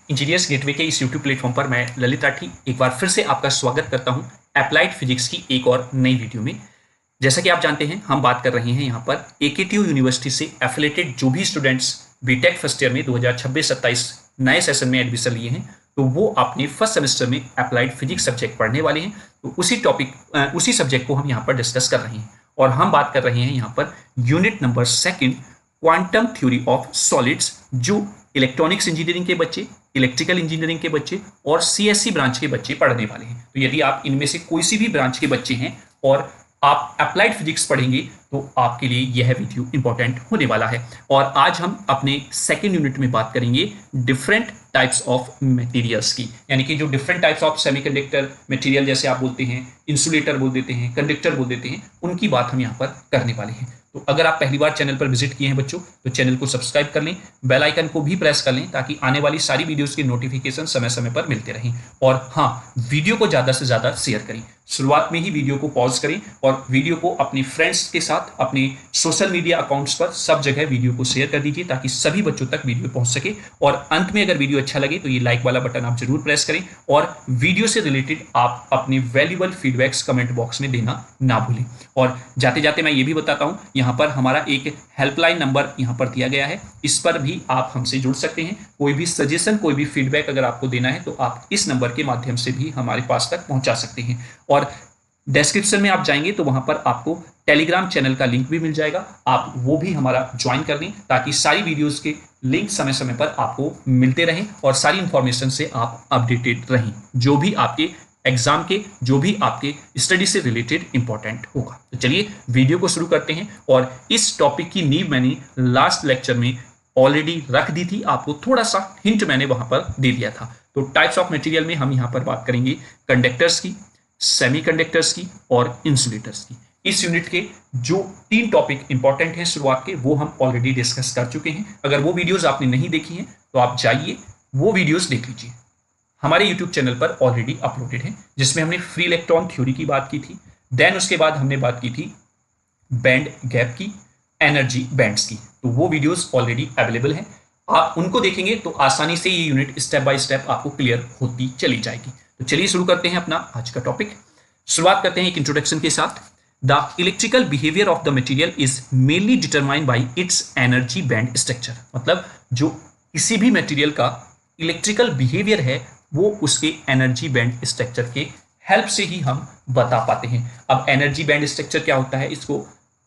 Engineers gateway के इस YouTube platform पर मैं ललित राठी एक बार फिर से आपका स्वागत करता हूं अप्लाइड फिजिक्स की एक और नई वीडियो में। जैसा कि आप जानते हैं हम बात कर रहे हैं यहाँ पर एकेटीयू यूनिवर्सिटी से एफिलेटेड जो भी स्टूडेंट्स बीटेक फर्स्ट ईयर में 2026-27 नए सेशन में एडमिशन लिए हैं तो वो अपने फर्स्ट सेमेस्टर में अप्लाइड फिजिक्स सब्जेक्ट पढ़ने वाले हैं। तो उसी सब्जेक्ट को हम यहाँ पर डिस्कस कर रहे हैं और हम बात कर रहे हैं यहाँ per unit number 2 quantum theory of solids, जो इलेक्ट्रॉनिक्स इंजीनियरिंग के बच्चे, इलेक्ट्रिकल इंजीनियरिंग के बच्चे और सीएससी ब्रांच के बच्चे पढ़ने वाले हैं। तो यदि आप इनमें से कोई सी भी ब्रांच के बच्चे हैं और आप अप्लाइड फिजिक्स पढ़ेंगे तो आपके लिए यह वीडियो इंपॉर्टेंट होने वाला है। और आज हम अपने सेकेंड यूनिट में बात करेंगे डिफरेंट टाइप्स ऑफ मटेरियल्स की, यानी कि जो different types of semiconductor material जैसे आप बोलते हैं, इंसुलेटर बोल देते हैं, कंडक्टर बोल देते हैं, उनकी बात हम यहाँ पर करने वाले हैं। तो अगर आप पहली बार चैनल पर विजिट किए हैं बच्चों तो चैनल को सब्सक्राइब कर लें, बेल आइकन को भी प्रेस कर लें ताकि आने वाली सारी वीडियोस की नोटिफिकेशन समय समय पर मिलते रहें। और हाँ, वीडियो को ज़्यादा से ज़्यादा शेयर करें। शुरुआत में ही वीडियो को पॉज करें और वीडियो को अपने फ्रेंड्स के साथ अपने सोशल मीडिया अकाउंट्स पर सब जगह वीडियो को शेयर कर दीजिए ताकि सभी बच्चों तक वीडियो पहुंच सके। और अंत में अगर वीडियो अच्छा लगे तो ये लाइक वाला बटन आप जरूर प्रेस करें और वीडियो से रिलेटेड आप अपने वैल्यूएबल फीडबैक्स कमेंट बॉक्स में देना ना भूलें। और जाते जाते मैं ये भी बताता हूँ, यहाँ पर हमारा एक हेल्पलाइन नंबर यहाँ पर दिया गया है, इस पर भी आप हमसे जुड़ सकते हैं। कोई भी सजेशन, कोई भी फीडबैक अगर आपको देना है तो आप इस नंबर के माध्यम से भी हमारे पास तक पहुंचा सकते हैं। और डिस्क्रिप्शन में आप जाएंगे तो वहां पर आपको टेलीग्राम चैनल का लिंक भी मिल जाएगा, आप वो भी हमारा ज्वाइन कर लें ताकि सारी वीडियोस के लिंक समय समय पर आपको मिलते रहें और सारी इंफॉर्मेशन से आप अपडेटेड रहें, जो भी आपके एग्जाम के, जो भी आपके स्टडी से रिलेटेड इंपॉर्टेंट होगा। तो चलिए वीडियो को शुरू करते हैं। और इस टॉपिक की नींव मैंने लास्ट लेक्चर में ऑलरेडी रख दी थी, आपको थोड़ा सा हिंट मैंने वहां पर दे दिया था। तो टाइप्स ऑफ मटेरियल में हम यहाँ पर बात करेंगे कंडक्टर्स की, सेमीकंडक्टर्स की और इंसुलेटर्स की। इस यूनिट के जो 3 टॉपिक इंपॉर्टेंट हैं शुरुआत के, वो हम ऑलरेडी डिस्कस कर चुके हैं। अगर वो वीडियोस आपने नहीं देखी हैं तो आप जाइए वो वीडियोस देख लीजिए, हमारे यूट्यूब चैनल पर ऑलरेडी अपलोडेड है, जिसमें हमने फ्री इलेक्ट्रॉन थ्योरी की बात की थी। देन उसके बाद हमने बात की थी बैंड गैप की, एनर्जी बैंड्स की। तो वो वीडियोस ऑलरेडी अवेलेबल हैं, आप उनको देखेंगे तो आसानी से ये यूनिट स्टेप बाय स्टेप आपको क्लियर होती चली जाएगी। तो चलिए शुरू करते हैं अपना आज का टॉपिक। शुरुआत करते हैं एक इंट्रोडक्शन के साथ। The electrical behaviour of the material is mainly determined by it's energy band structure. मतलब जो किसी भी मटेरियल का इलेक्ट्रिकल बिहेवियर है वो उसके एनर्जी बैंड स्ट्रक्चर के हेल्प से ही हम बता पाते हैं। अब एनर्जी बैंड स्ट्रक्चर क्या होता है, इसको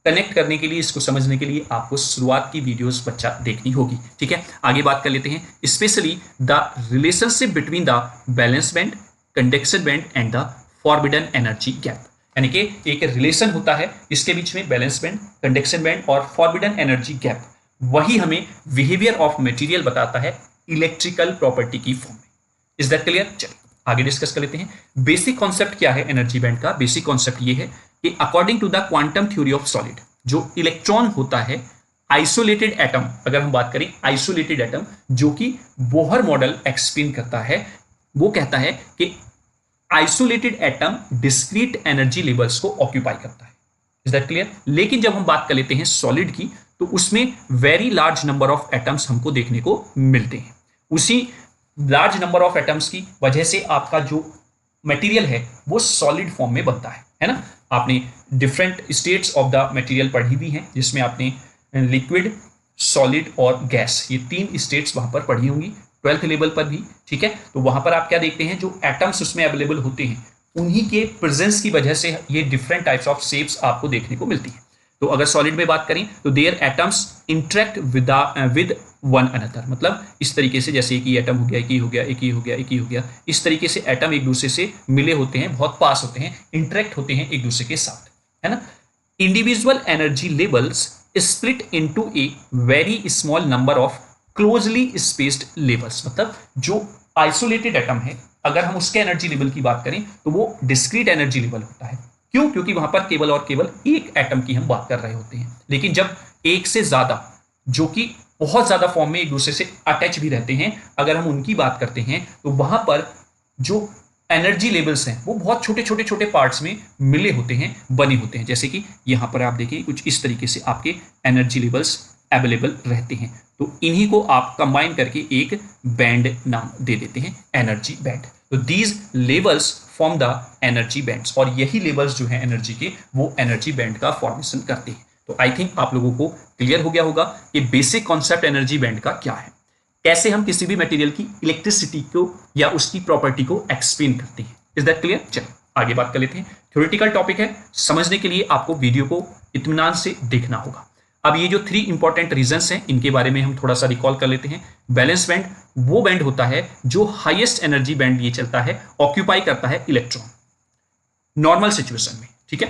कनेक्ट करने के लिए, इसको समझने के लिए आपको शुरुआत की वीडियोस बच्चा देखनी होगी। ठीक है, आगे बात कर लेते हैं। Specially the relationship between the valence band, conduction band and the forbidden energy gap, यानी कि एक रिलेशन होता है इसके बीच में, बैलेंस बैंड, कंडक्शन बैंड और फॉरबिडन एनर्जी गैप। वही हमें बिहेवियर ऑफ मटेरियल बताता है इलेक्ट्रिकल प्रॉपर्टी की फॉर्म में। Is that clear? चलिए आगे डिस्कस कर लेते हैं। बेसिक कॉन्सेप्ट क्या है एनर्जी बैंड का? बेसिक कॉन्सेप्ट ये है कि according to the quantum theory of solid, जो इलेक्ट्रॉन होता है आइसोलेटेड एटम, अगर हम बात करें आइसोलेटेड एटम, जो कि बोहर मॉडल एक्सप्लेन करता है, वो कहता है कि isolated atom discrete energy levels को ऑक्यूपाई करता है। Is that clear? लेकिन जब हम बात कर लेते हैं सॉलिड की तो उसमें very large number of atoms हमको देखने को मिलते हैं। उसी लार्ज नंबर ऑफ एटम्स की वजह से आपका जो मटेरियल है वो सॉलिड फॉर्म में बनता है ना। आपने different states of the material पढ़ी हुई हैं, जिसमें आपने लिक्विड, सॉलिड और गैस, ये 3 स्टेट्स वहां पर पढ़ी होंगी 12th लेवल पर भी। ठीक है, तो वहां पर आप क्या देखते हैं, जो एटम्स उसमें अवेलेबल होते हैं उन्हीं के प्रेजेंस की वजह से ये डिफरेंट टाइप्स ऑफ शेप्स आपको देखने को मिलती है। तो अगर सॉलिड में बात करें तो their atoms interact with one another, मतलब इस तरीके से, जैसे एक ही एटम हो गया, एक ही हो गया, एक ही हो गया, एक ही हो गया, इस तरीके से एटम एक दूसरे से मिले होते हैं, बहुत पास होते हैं, इंटरेक्ट होते हैं एक दूसरे के साथ, है ना। Individual energy levels split into a very small number of closely spaced levels, मतलब जो आइसोलेटेड एटम है अगर हम उसके एनर्जी लेवल की बात करें तो वो डिस्क्रीट एनर्जी लेवल होता है। क्यों? क्योंकि वहां पर केवल और केवल एक एटम की हम बात कर रहे होते हैं। लेकिन जब एक से ज्यादा, जो कि बहुत ज्यादा फॉर्म में एक दूसरे से अटैच भी रहते हैं, अगर हम उनकी बात करते हैं तो वहां पर जो एनर्जी लेवल्स हैं वो बहुत छोटे छोटे छोटे पार्ट्स में मिले होते हैं, बने होते हैं। जैसे कि यहां पर आप देखिए कुछ इस तरीके से आपके एनर्जी लेवल्स अवेलेबल रहते हैं। तो इन्हीं को आप कंबाइन करके एक बैंड नाम दे देते हैं, एनर्जी बैंड। तो these levels form the energy bands, और यही लेवल्स जो है एनर्जी के वो एनर्जी बैंड का फॉर्मेशन करते हैं। तो आई थिंक आप लोगों को क्लियर हो गया होगा कि बेसिक कॉन्सेप्ट एनर्जी बैंड का क्या है, कैसे हम किसी भी मटेरियल की इलेक्ट्रिसिटी को या उसकी प्रॉपर्टी को एक्सप्लेन करते हैं। Is that clear? चलो आगे बात कर लेते हैं। थ्योरेटिकल टॉपिक है, समझने के लिए आपको वीडियो को इत्मीनान से देखना होगा। अब ये जो 3 इंपॉर्टेंट रीजंस हैं इनके बारे में हम थोड़ा सा रिकॉल कर लेते हैं। बैलेंस बैंड वो बैंड होता है जो हाईएस्ट एनर्जी बैंड ये चलता है, ऑक्यूपाई करता है इलेक्ट्रॉन नॉर्मल सिचुएशन में, ठीक है।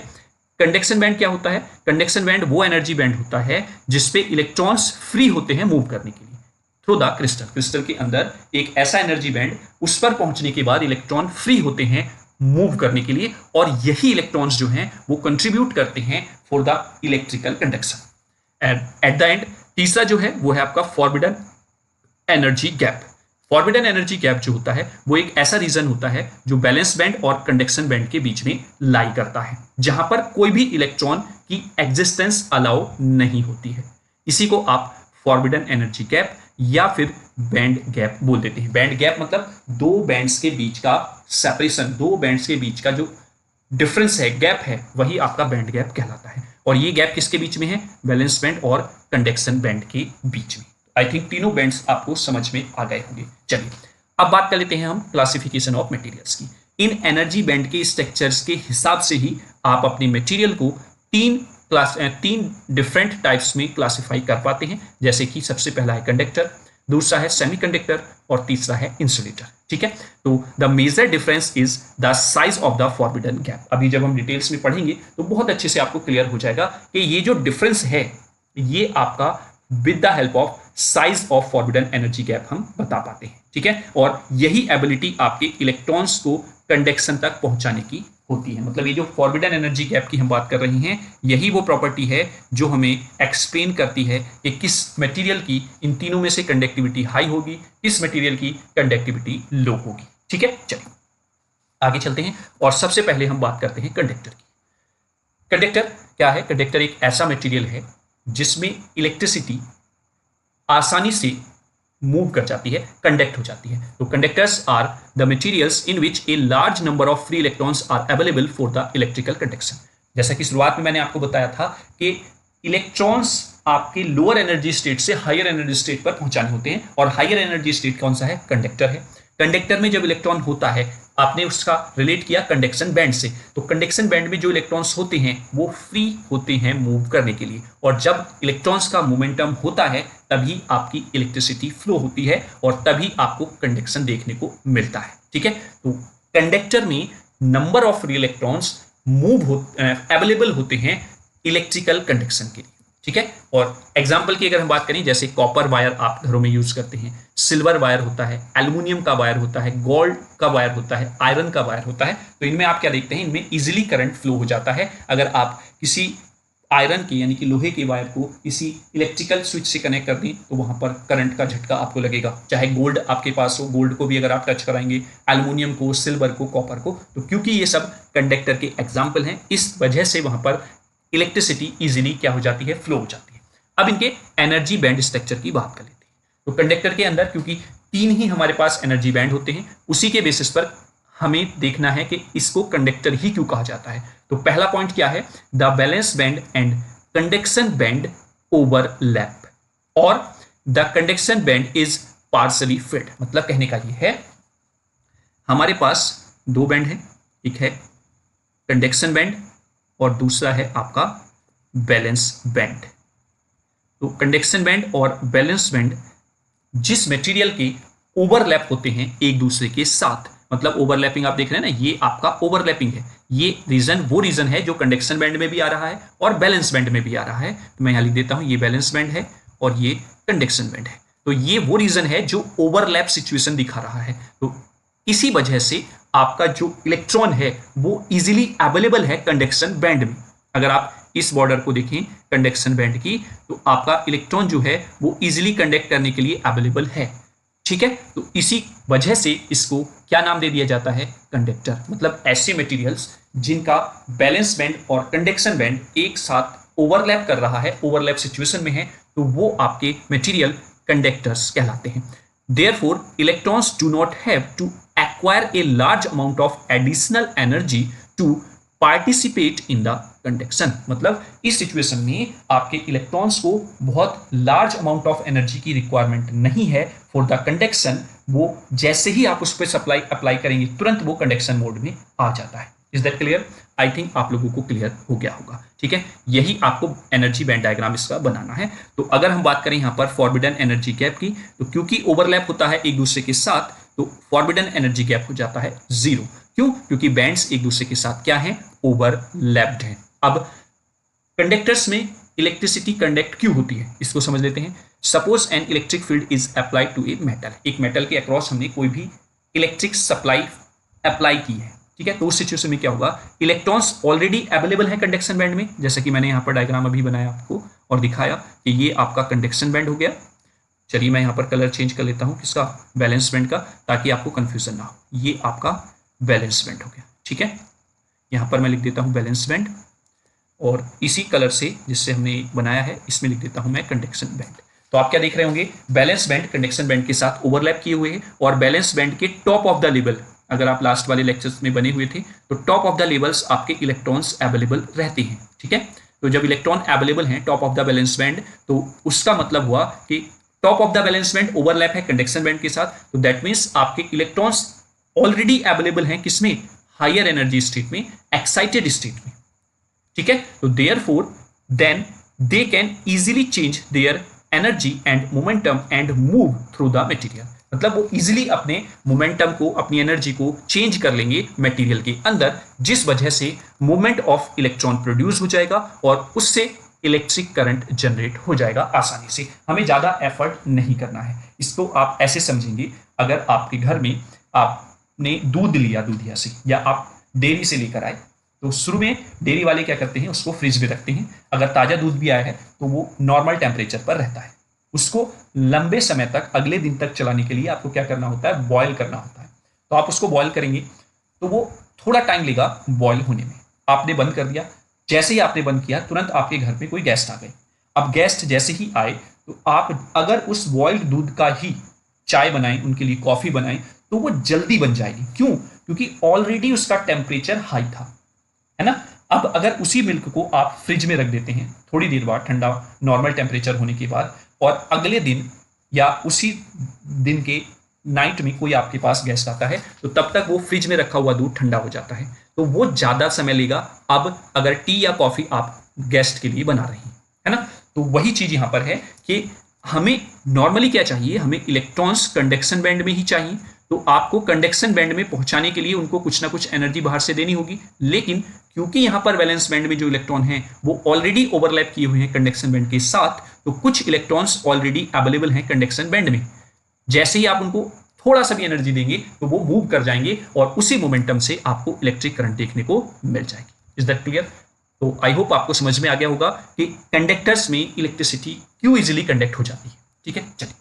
कंडक्शन बैंड क्या होता है? कंडक्शन बैंड वो एनर्जी बैंड होता है जिसपे इलेक्ट्रॉन्स फ्री होते हैं मूव करने के लिए थ्रू द क्रिस्टल। क्रिस्टल के अंदर एक ऐसा एनर्जी बैंड, उस पर पहुंचने के बाद इलेक्ट्रॉन फ्री होते हैं मूव करने के लिए, और यही इलेक्ट्रॉन्स जो हैं वो कंट्रीब्यूट करते हैं for the electrical conduction. And at the end तीसरा जो है वो है आपका forbidden energy gap. Forbidden energy gap जो होता है वो एक ऐसा रीजन होता है जो बैलेंस बैंड और कंडक्शन बैंड के बीच में लाई करता है, जहां पर कोई भी इलेक्ट्रॉन की एग्जिस्टेंस अलाउ नहीं होती है। इसी को आप फॉरबिडन एनर्जी गैप या फिर बैंड गैप बोल देते हैं। बैंड गैप मतलब दो बैंड्स के बीच का सेपरेशन, दो बैंड्स के बीच का जो डिफरेंस है, गैप है, वही आपका बैंड गैप कहलाता है। और ये गैप किसके बीच में है? बैलेंस बैंड और कंडक्शन बैंड के बीच में। आई थिंक तीनों बैंड्स आपको समझ में आ गए होंगे। चलिए अब बात कर लेते हैं हम क्लासिफिकेशन ऑफ मटेरियल्स की। इन एनर्जी बैंड के स्ट्रक्चर्स के हिसाब से ही आप अपने मटेरियल को तीन डिफरेंट टाइप्स में क्लासिफाई कर पाते हैं। जैसे कि सबसे पहला है कंडक्टर, दूसरा है सेमीकंडक्टर और तीसरा है इंसुलेटर, ठीक है। तो the major difference is the size of the forbidden gap. अभी जब हम डिटेल्स में पढ़ेंगे तो बहुत अच्छे से आपको क्लियर हो जाएगा कि ये जो डिफरेंस है ये आपका with the help of size of forbidden energy gap हम बता पाते हैं, ठीक है। और यही एबिलिटी आपके इलेक्ट्रॉन्स को कंडक्शन तक पहुंचाने की होती है। मतलब ये जो फॉरबिडन एनर्जी गैप की हम बात कर रहे हैं, यही वो प्रॉपर्टी है जो हमें एक्सप्लेन करती है कि किस मटेरियल की इन तीनों में से कंडक्टिविटी हाई होगी, किस मटेरियल की कंडक्टिविटी लो होगी, ठीक है। चलिए आगे चलते हैं और सबसे पहले हम बात करते हैं कंडक्टर की। कंडक्टर क्या है? कंडक्टर एक ऐसा मटेरियल है जिसमें इलेक्ट्रिसिटी आसानी से मूव कर जाती है, कंडक्ट हो जाती है। तो conductors are the materials in which a large number of free electrons are available for the electrical conduction. जैसा कि शुरुआत में मैंने आपको बताया था कि इलेक्ट्रॉन्स आपके लोअर एनर्जी स्टेट से हायर एनर्जी स्टेट पर पहुंचाने होते हैं, और हायर एनर्जी स्टेट कौन सा है? कंडक्टर है। कंडक्टर में जब इलेक्ट्रॉन होता है, आपने उसका रिलेट किया कंडक्शन बैंड से, तो कंडक्शन बैंड में जो इलेक्ट्रॉन्स होते हैं वो फ्री होते हैं मूव करने के लिए, और जब इलेक्ट्रॉन्स का मोमेंटम होता है तभी आपकी इलेक्ट्रिसिटी फ्लो होती है और तभी आपको कंडक्शन देखने को मिलता है, ठीक है। तो कंडक्टर में number of free electrons available होते हैं इलेक्ट्रिकल कंडक्शन के लिए, ठीक है। और एग्जाम्पल की अगर हम बात करें, जैसे कॉपर वायर आप घरों में यूज करते हैं, सिल्वर वायर होता है, एल्युमिनियम का वायर होता है, गोल्ड का वायर होता है, आयरन का वायर होता है। तो इनमें आप क्या देखते हैं? इनमें इजीली करंट फ्लो हो जाता है। अगर आप किसी आयरन के यानी कि लोहे के वायर को किसी इलेक्ट्रिकल स्विच से कनेक्ट कर दें तो वहां पर करंट का झटका आपको लगेगा। चाहे गोल्ड आपके पास हो, गोल्ड को भी अगर आप टच कराएंगे, एल्युमिनियम को, सिल्वर को, कॉपर को, तो क्योंकि ये सब कंडक्टर के एग्जाम्पल हैं, इस वजह से वहां पर इलेक्ट्रिसिटी इजीली क्या हो जाती है? फ्लो हो जाती है। अब इनके एनर्जी बैंड स्ट्रक्चर की बात कर लेते हैं। तो कंडक्टर के अंदर क्योंकि 3 ही हमारे पास एनर्जी बैंड होते हैं, उसी के बेसिस पर हमें देखना है कि इसको कंडक्टर ही क्यों कहा जाता है। तो पहला पॉइंट क्या है? The valence band and conduction band overlap, और the conduction band is partially filled. मतलब कहने का ये है, हमारे पास 2 बैंड है, एक है कंडक्शन बैंड और दूसरा है आपका बैलेंस बैंड। तो कंडक्शन बैंड और बैलेंस बैंड जिस मटेरियल के ओवरलैप होते हैं एक दूसरे के साथ, मतलब ओवरलैपिंग आप देख रहे हैं ना, ये आपका ओवरलैपिंग है। ये रीजन वो रीजन है जो कंडक्शन बैंड में भी आ रहा है और बैलेंस बैंड में भी आ रहा है। तो मैं यहां लिख देता हूं, ये बैलेंस बैंड है और ये कंडक्शन बैंड है। तो ये वो रीजन है जो ओवरलैप सिचुएशन दिखा रहा है। तो इसी वजह से आपका जो इलेक्ट्रॉन है वो इजीली अवेलेबल है कंडक्शन बैंड में। अगर आप इस बॉर्डर को देखें कंडक्शन बैंड की, तो आपका इलेक्ट्रॉन जो है वो इजीली कंडक्ट करने के लिए अवेलेबल है, ठीक है। तो इसी वजह से इसको क्या नाम दे दिया जाता है? कंडक्टर। मतलब ऐसे मटेरियल्स जिनका बैलेंस बैंड और कंडक्शन बैंड एक साथ ओवरलैप कर रहा है, ओवरलैप सिचुएशन में है, तो वो आपके मटेरियल कंडक्टर्स कहलाते हैं। Therefore, electrons do not have to acquire a large amount of additional energy to participate in the conduction। मतलब इस सिचुएशन में आपके इलेक्ट्रॉन्स को बहुत लार्ज अमाउंट ऑफ एनर्जी की रिक्वायरमेंट नहीं है फॉर द कंडक्शन। वो जैसे ही आप उस पर अप्लाई करेंगे तुरंत वो कंडक्शन मोड में आ जाता है। Is that clear? I think आप लोगों को क्लियर हो गया होगा। ठीक है, यही आपको एनर्जी बैंड डायग्राम इसका बनाना है। तो अगर हम बात करें यहाँ पर फॉरबिडन एनर्जी गैप की, तो क्योंकि ओवरलैप होता है एक दूसरे के साथ, तो फॉरबिडन एनर्जी गैप हो जाता है 0। क्यों? क्योंकि बैंड्स एक दूसरे के साथ क्या है? ओवरलैप्ड हैं। अब कंडक्टर्स में इलेक्ट्रिसिटी कंडक्ट क्यों होती है, इसको समझ लेते हैं। Suppose an electric field is applied to a metal. एक मेटल के अक्रॉस हमने कोई भी इलेक्ट्रिक सप्लाई अप्लाई की है, ठीक है। तो उस सिचुएशन में क्या होगा? इलेक्ट्रॉन्स ऑलरेडी अवेलेबल है कंडक्शन बैंड में, जैसा कि मैंने यहाँ पर डायग्राम अभी बनाया आपको और दिखाया कि ये आपका कंडक्शन बैंड हो गया। चलिए मैं यहाँ पर कलर चेंज कर लेता हूँ, किसका? बैलेंस बैंड का, ताकि आपको कंफ्यूजन ना हो। ये आपका बैलेंस बैंड हो गया, ठीक है। यहाँ पर मैं लिख देता हूँ बैलेंस बैंड, और इसी कलर से जिससे हमने बनाया है इसमें लिख देता हूँ मैं कंडक्शन बैंड। तो आप क्या देख रहे होंगे? बैलेंस बैंड कंडक्शन बैंड के साथ ओवरलैप किए हुए हैं, और बैलेंस बैंड के टॉप ऑफ द लेवल, अगर आप लास्ट वाले लेक्चर्स में बने हुए थे तो टॉप ऑफ द लेवल्स आपके इलेक्ट्रॉन्स अवेलेबल रहते हैं, ठीक है। तो जब इलेक्ट्रॉन अवेलेबल हैं top of the valence band, तो उसका मतलब हुआ कि top of the valence band overlap है कंडक्शन बैंड के साथ, तो दैट मीन्स आपके इलेक्ट्रॉन्स ऑलरेडी अवेलेबल हैं किसमें? हायर एनर्जी स्टेट में, एक्साइटेड स्टेट में, ठीक है। तो therefore then they can easily change their energy and momentum and move through the material. मतलब वो इजीली अपने मोमेंटम को, अपनी एनर्जी को चेंज कर लेंगे मटेरियल के अंदर, जिस वजह से मूवमेंट ऑफ इलेक्ट्रॉन प्रोड्यूस हो जाएगा और उससे इलेक्ट्रिक करंट जनरेट हो जाएगा आसानी से। हमें ज़्यादा एफर्ट नहीं करना है। इसको आप ऐसे समझेंगे, अगर आपके घर में आपने दूध लिया दूधिया से, या आप डेयरी से लेकर आए, तो शुरू में डेयरी वाले क्या करते हैं? उसको फ्रिज में रखते हैं। अगर ताज़ा दूध भी आया है तो वो नॉर्मल टेम्परेचर पर रहता है। उसको लंबे समय तक, अगले दिन तक चलाने के लिए आपको क्या करना होता है? बॉयल करना होता है। तो आप उसको बॉयल करेंगे तो वो थोड़ा टाइम लेगा बॉयल होने में। आपने बंद कर दिया, जैसे ही आपने बंद किया तुरंत आपके घर में कोई गेस्ट आ गए। अब गेस्ट जैसे ही आए तो आप अगर उस बॉइल्ड दूध का ही चाय बनाएं, उनके लिए कॉफ़ी बनाएं, तो वो जल्दी बन जाएगी। क्यों? क्योंकि ऑलरेडी उसका टेम्परेचर हाई था, है ना। अब अगर उसी मिल्क को आप फ्रिज में रख देते हैं थोड़ी देर बाद, ठंडा नॉर्मल टेम्परेचर होने के बाद, और अगले दिन या उसी दिन के नाइट में कोई आपके पास गेस्ट आता है, तो तब तक वो फ्रिज में रखा हुआ दूध ठंडा हो जाता है, तो वो ज़्यादा समय लेगा। अब अगर टी या कॉफ़ी आप गेस्ट के लिए बना रही हैं, है ना, तो वही चीज़ यहाँ पर है कि हमें नॉर्मली क्या चाहिए? हमें इलेक्ट्रॉन्स कंडक्शन बैंड में ही चाहिए। तो आपको कंडक्शन बैंड में पहुंचाने के लिए उनको कुछ ना कुछ एनर्जी बाहर से देनी होगी, लेकिन क्योंकि यहां पर वैलेंस बैंड में जो इलेक्ट्रॉन हैं वो ऑलरेडी ओवरलैप किए हुए हैं कंडक्शन बैंड के साथ, तो कुछ इलेक्ट्रॉन्स ऑलरेडी अवेलेबल हैं कंडक्शन बैंड में। जैसे ही आप उनको थोड़ा सा भी एनर्जी देंगे तो वो मूव कर जाएंगे, और उसी मोमेंटम से आपको इलेक्ट्रिक करंट देखने को मिल जाएगी। Is that clear? तो आई होप आपको समझ में आ गया होगा कि कंडक्टर्स में इलेक्ट्रिसिटी क्यों इजिली कंडक्ट हो जाती है। ठीक है, चलिए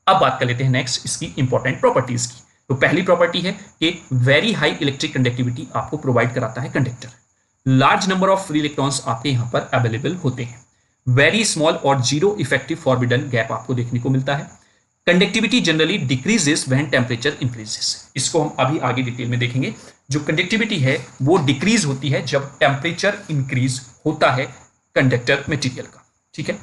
अब बात कर लेते हैं नेक्स्ट इसकी इंपॉर्टेंट प्रॉपर्टीज की। तो पहली प्रॉपर्टी है कि वेरी हाई इलेक्ट्रिक कंडक्टिविटी आपको प्रोवाइड कराता है conductor. Large number of free electrons आपके यहां पर अवेलेबल होते हैं। वेरी स्मॉल और जीरो इफेक्टिव फॉरबिडन गैप आपको देखने को मिलता है। Conductivity generally decreases when temperature increases. इसको हम अभी आगे डिटेल में देखेंगे। जो कंडक्टिविटी है वो डिक्रीज होती है जब टेम्परेचर इंक्रीज होता है कंडक्टर मटेरियल का। ठीक है,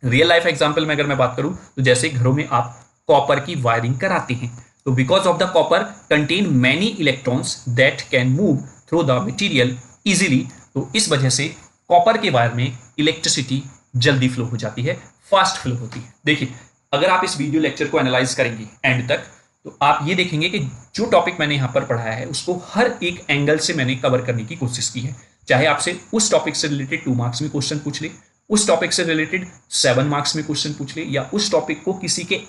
रियल लाइफ एग्जांपल में अगर मैं बात करूं तो जैसे घरों में आप कॉपर की वायरिंग कराते हैं, तो because of the copper contain many electrons that can move through the material easily, तो इस वजह से कॉपर के वायर में इलेक्ट्रिसिटी जल्दी फ्लो हो जाती है, फास्ट फ्लो होती है। देखिए, अगर आप इस वीडियो लेक्चर को एनालाइज करेंगे एंड तक, तो आप ये देखेंगे कि जो टॉपिक मैंने यहाँ पर पढ़ाया है उसको हर एक एंगल से मैंने कवर करने की कोशिश की है। चाहे आपसे उस टॉपिक से रिलेटेड 2 मार्क्स में क्वेश्चन पूछ ले, उस टॉपिक से रिलेटेड 7 मार्क्स में क्वेश्चन पूछ ले, या उस टॉपिक को किसी के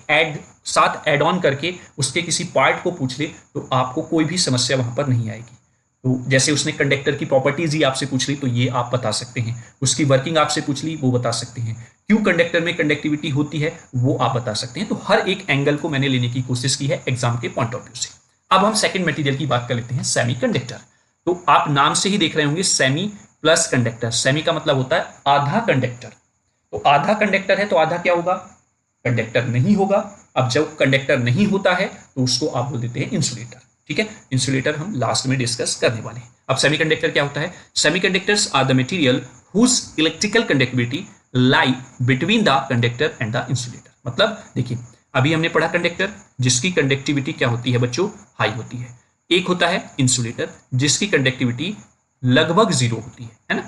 साथ ऐड ऑन करके उसके किसी पार्ट को पूछ ले, तो आपको कोई भी समस्या वहां पर नहीं आएगी। तो जैसे उसने कंडक्टर की प्रॉपर्टीज ही आपसे पूछ ली तो ये आप बता सकते हैं, उसकी वर्किंग आपसे पूछ ली वो बता सकते हैं, क्यों कंडक्टर में कंडक्टिविटी होती है वो आप बता सकते हैं। तो हर एक एंगल को मैंने लेने की कोशिश की है एग्जाम के पॉइंट ऑफ व्यू से। अब हम सेकंड मटेरियल की बात कर लेते हैं, सेमी कंडक्टर। तो आप नाम से ही देख रहे होंगे सेमी प्लस कंडक्टर। सेमी का मतलब होता है आधा कंडक्टर। तो आधा कंडक्टर है तो आधा क्या होगा? कंडक्टर नहीं होगा। अब जब कंडक्टर नहीं होता है तो उसको आप बोल देते हैं इंसुलेटर। ठीक है, इंसुलेटर हम लास्ट में डिस्कस करने वाले हैं। अब सेमीकंडक्टर क्या होता है? Semiconductors are the material whose electrical conductivity lie between the conductor and the insulator. मतलब देखिए, अभी हमने पढ़ा कंडक्टर जिसकी कंडक्टिविटी क्या होती है बच्चों? हाई होती है। एक होता है इंसुलेटर जिसकी कंडक्टिविटी लगभग जीरो होती है ना?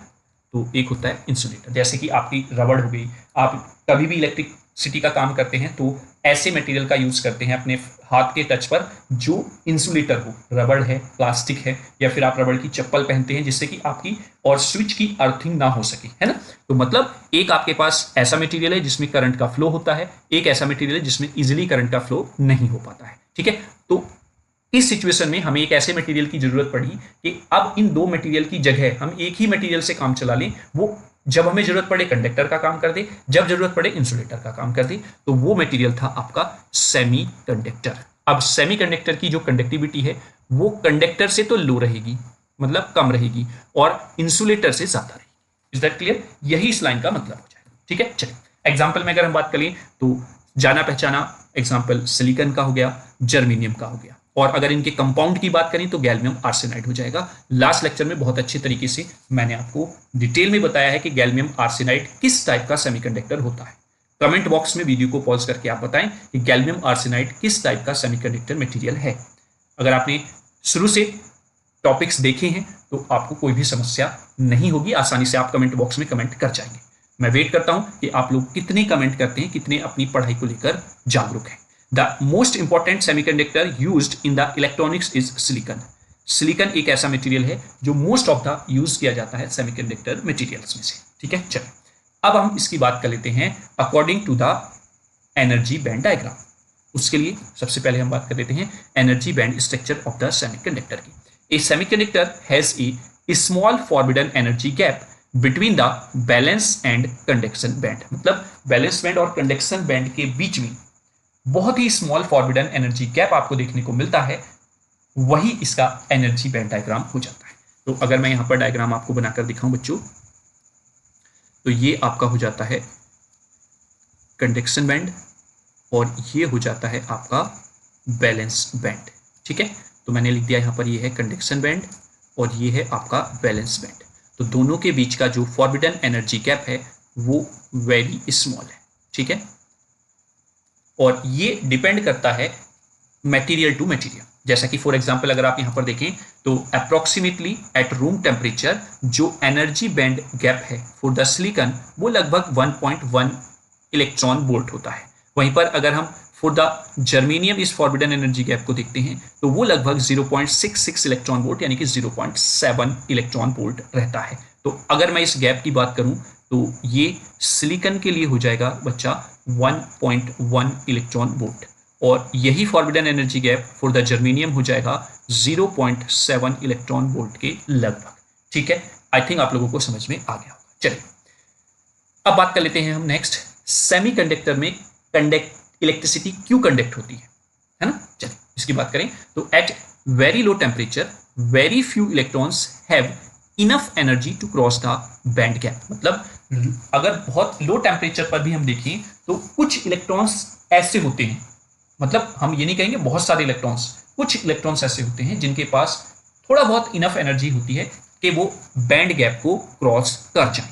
तो एक होता है इंसुलेटर, जैसे कि आपकी रबड़ हो गई। आप कभी भी इलेक्ट्रिसिटी का काम करते हैं तो ऐसे मटेरियल का यूज करते हैं अपने हाथ के टच पर जो इंसुलेटर हो, रबड़ है, प्लास्टिक है, या फिर आप रबड़ की चप्पल पहनते हैं जिससे कि आपकी और स्विच की अर्थिंग ना हो सके, है ना? तो मतलब एक आपके पास ऐसा मटेरियल है जिसमें करंट का फ्लो होता है, एक ऐसा मटेरियल है जिसमें इजिली करंट का फ्लो नहीं हो पाता है। ठीक है, तो इस सिचुएशन में हमें एक ऐसे मटेरियल की जरूरत पड़ी कि अब इन दो मटेरियल की जगह हम एक ही मटेरियल से काम चला लें। वो जब हमें जरूरत पड़े कंडक्टर का काम कर दे, जब जरूरत पड़े इंसुलेटर का काम कर दे। तो वो मटेरियल था आपका सेमीकंडक्टर। अब सेमीकंडक्टर की जो कंडक्टिविटी है वो कंडक्टर से तो लो रहेगी, मतलब कम रहेगी, और इंसुलेटर से ज्यादा रहेगी। Is that clear? यही इस लाइन का मतलब हो जाएगा। ठीक है, चलिए एग्जाम्पल में अगर हम बात करें तो जाना पहचाना एग्जाम्पल सिलिकॉन का हो गया, जर्मेनियम का हो गया, और अगर इनके कंपाउंड की बात करें तो गैल्वियम आर्सेनाइड हो जाएगा। लास्ट लेक्चर में बहुत अच्छे तरीके से मैंने आपको डिटेल में बताया है कि गैल्वियम आर्सेनाइड किस टाइप का सेमीकंडक्टर होता है। कमेंट बॉक्स में वीडियो को पॉज करके आप बताएं कि गैल्वियम आर्सेनाइड किस टाइप का सेमीकंडक्टर मटेरियल है। अगर आपने शुरू से टॉपिक्स देखे हैं तो आपको कोई भी समस्या नहीं होगी, आसानी से आप कमेंट बॉक्स में कमेंट कर जाएंगे। मैं वेट करता हूं कि आप लोग कितने कमेंट करते हैं, कितने अपनी पढ़ाई को लेकर जागरूक हैं। The most important semiconductor used in the electronics is silicon. Silicon एक ऐसा मटेरियल है जो मोस्ट ऑफ द यूज किया जाता है सेमीकंडक्टर मटेरियल्स में से। ठीक है, चलिए अब हम इसकी बात कर लेते हैं according to the energy band diagram. उसके लिए सबसे पहले हम बात कर लेते हैं energy band structure of the semiconductor की। A semiconductor has a small forbidden energy gap between the valence and conduction band. मतलब बैलेंस बैंड और कंडक्शन बैंड के बीच में बहुत ही स्मॉल फॉरबिडन एनर्जी गैप आपको देखने को मिलता है, वही इसका एनर्जी बैंड डायग्राम हो जाता है। तो अगर मैं यहां पर डायग्राम आपको बनाकर दिखाऊं बच्चों, तो ये आपका हो जाता है कंडक्शन बैंड और ये हो जाता है आपका बैलेंस बैंड। ठीक है, तो मैंने लिख दिया यहां पर ये है कंडक्शन बैंड और ये है आपका बैलेंस बैंड। तो दोनों के बीच का जो फॉरबिडन एनर्जी गैप है वो वेरी स्मॉल है। ठीक है, और ये डिपेंड करता है मटेरियल टू मटेरियल। जैसा कि फॉर एग्जांपल अगर आप यहां पर देखें तो अप्रोक्सीमेटली एट रूम टेम्परेचर जो एनर्जी बैंड गैप है फॉर द सिलिकॉन वो लगभग 1.1 इलेक्ट्रॉन वोल्ट होता है। वहीं पर अगर हम फॉर द जर्मेनियम इस फॉरबिडन एनर्जी गैप को देखते हैं तो वो लगभग 0.66 इलेक्ट्रॉन वोल्ट यानी कि 0.7 इलेक्ट्रॉन वोल्ट रहता है। तो अगर मैं इस गैप की बात करूं तो ये सिलिकॉन के लिए हो जाएगा बच्चा 1.1 इलेक्ट्रॉन वोल्ट, और यही forbidden energy gap for the germanium हो जाएगा 0.7 इलेक्ट्रॉन वोल्ट के लगभग। ठीक है, आई थिंक आप लोगों को समझ में आ गया होगा। चलिए अब बात कर लेते हैं हम नेक्स्ट, सेमीकंडक्टर में इलेक्ट्रिसिटी क्यों कंडक्ट होती है ना? चलिए इसकी बात करें तो at very low temperature very few electrons have enough energy to cross the band gap. मतलब अगर बहुत लो टेम्परेचर पर भी हम देखें तो कुछ इलेक्ट्रॉन्स ऐसे होते हैं, मतलब हम ये नहीं कहेंगे बहुत सारे इलेक्ट्रॉन्स, कुछ इलेक्ट्रॉन्स ऐसे होते हैं जिनके पास थोड़ा बहुत इनफ एनर्जी होती है कि वो बैंड गैप को क्रॉस कर जाए।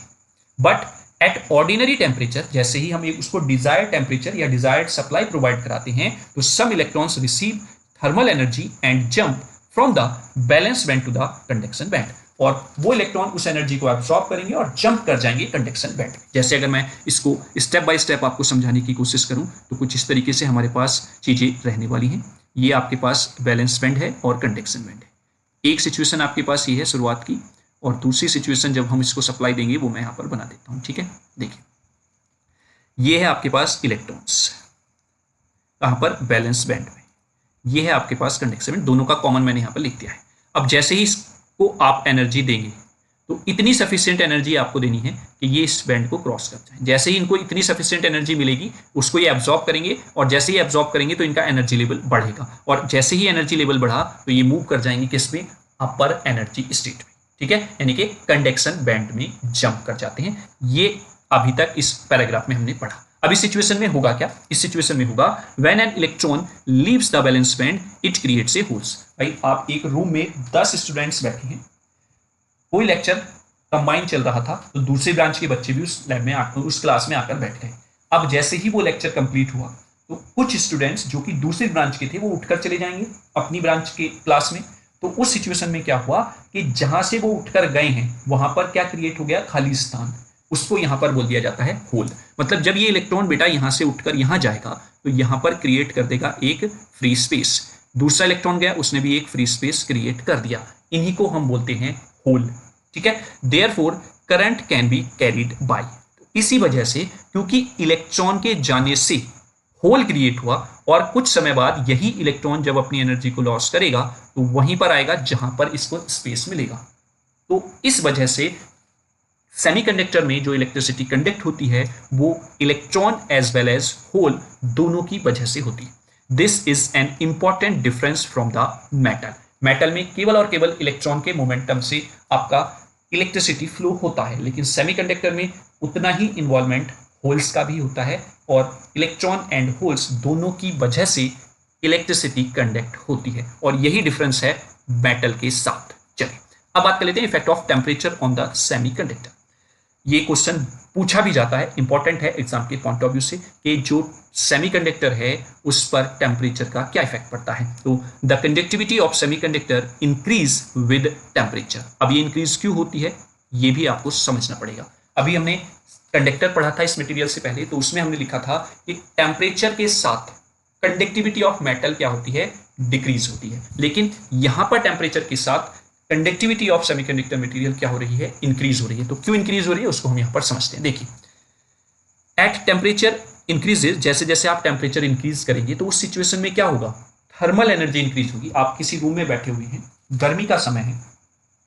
बट एट ऑर्डिनरी टेम्परेचर, जैसे ही हम उसको डिजायर्ड टेम्परेचर या डिजायर्ड सप्लाई प्रोवाइड कराते हैं तो some electrons receive thermal energy and jump from the valence band to the conduction band, और वो इलेक्ट्रॉन उस एनर्जी को एब्सॉर्ब करेंगे और जंप कर जाएंगे कंडक्शन बैंड में। जैसे अगर मैं इसको स्टेप बाय स्टेप आपको समझाने की कोशिश करूं तो कुछ इस तरीके से हमारे पास चीजें रहने वाली हैं। ये आपके पास बैलेंस बैंड है और कंडक्शन बैंड है। एक सिचुएशन आपके पास ये है शुरुआत की, और दूसरी सिचुएशन जब हम इसको सप्लाई देंगे वो मैं यहाँ पर बना देता हूँ। ठीक है, देखिए ये है आपके पास इलेक्ट्रॉन्स कहाँ पर बैलेंस बैंड में, ये है आपके पास कंडक्शन बैंड, दोनों का कॉमन मैंने यहाँ पर लिख दिया है। अब जैसे ही को आप एनर्जी देंगे तो इतनी सफिशिएंट एनर्जी आपको देनी है कि ये इस बैंड को क्रॉस कर जाए। जैसे ही इनको इतनी सफिशिएंट एनर्जी मिलेगी उसको ये एब्जॉर्ब करेंगे, और जैसे ही एब्जॉर्ब करेंगे तो इनका एनर्जी लेवल बढ़ेगा, और जैसे ही एनर्जी लेवल बढ़ा तो ये मूव कर जाएंगे किस में? अपर एनर्जी स्टेट में। ठीक है, यानी कि कंडक्शन बैंड में जंप कर जाते हैं। ये अभी तक इस पैराग्राफ में हमने पढ़ा। अब इस सिचुएशन में होगा क्या? इस सिचुएशन में होगा when an electron leaves the valence band it creates a holes. भाई आप एक रूम में 10 स्टूडेंट्स बैठे हैं, कोई लेक्चर कंबाइन चल रहा था, तो दूसरे ब्रांच के बच्चे भी उस लैब में आकर, उस क्लास में आकर बैठ गए। अब जैसे ही वो लेक्चर कंप्लीट हुआ तो कुछ स्टूडेंट्स जो कि दूसरी ब्रांच के थे वो उठकर चले जाएंगे अपनी ब्रांच के क्लास में। तो उस सिचुएशन में क्या हुआ कि जहां से वो उठकर गए हैं वहां पर क्या क्रिएट हो गया? खाली स्थान। उसको यहां पर बोल दिया जाता है होल। मतलब जब ये इलेक्ट्रॉन बेटा यहां से उठकर यहां जाएगा तो यहां पर क्रिएट कर देगा एक फ्री स्पेस। दूसरा इलेक्ट्रॉन गया, उसने भी एक फ्री स्पेस क्रिएट कर दिया। इन्हीं को हम बोलते हैं होल। ठीक है, therefore current can be carried by. इसी वजह से, क्योंकि इलेक्ट्रॉन के जाने से होल क्रिएट हुआ और कुछ समय बाद यही इलेक्ट्रॉन जब अपनी एनर्जी को लॉस करेगा तो वहीं पर आएगा जहां पर इसको स्पेस मिलेगा। तो इस वजह से सेमीकंडक्टर में जो इलेक्ट्रिसिटी कंडक्ट होती है वो electron as well as hole दोनों की वजह से होती है। This is an important difference from the metal. Metal में केवल और केवल इलेक्ट्रॉन के मोमेंटम से आपका इलेक्ट्रिसिटी फ्लो होता है, लेकिन सेमीकंडक्टर में उतना ही इन्वॉल्वमेंट होल्स का भी होता है और इलेक्ट्रॉन एंड होल्स दोनों की वजह से इलेक्ट्रिसिटी कंडक्ट होती है। और यही डिफरेंस है मेटल के साथ। चलिए अब बात कर लेते हैं effect of temperature on the semiconductor. ये क्वेश्चन पूछा भी जाता है, इंपॉर्टेंट है एग्जाम के पॉइंट ऑफ व्यू से, कि जो सेमीकंडक्टर है उस पर टेम्परेचर का क्या इफेक्ट पड़ता है। तो the conductivity of semiconductor increase with temperature. अब ये इंक्रीज क्यों होती है ये भी आपको समझना पड़ेगा। अभी हमने कंडक्टर पढ़ा था इस मटेरियल से पहले, तो उसमें हमने लिखा था कि टेम्परेचर के साथ कंडक्टिविटी ऑफ मेटल क्या होती है? डिक्रीज होती है। लेकिन यहां पर टेम्परेचर के साथ कंडक्टिविटी ऑफ सेमीकंडक्टर मटेरियल क्या हो रही है? इंक्रीज हो रही है। तो क्यों इंक्रीज हो रही है उसको हम यहां पर समझते हैं। देखिए, एट टेम्परेचर इंक्रीजेज, जैसे जैसे आप टेम्परेचर इंक्रीज करेंगे तो उस सिचुएशन में क्या होगा? थर्मल एनर्जी इंक्रीज होगी। आप किसी रूम में बैठे हुए हैं, गर्मी का समय है,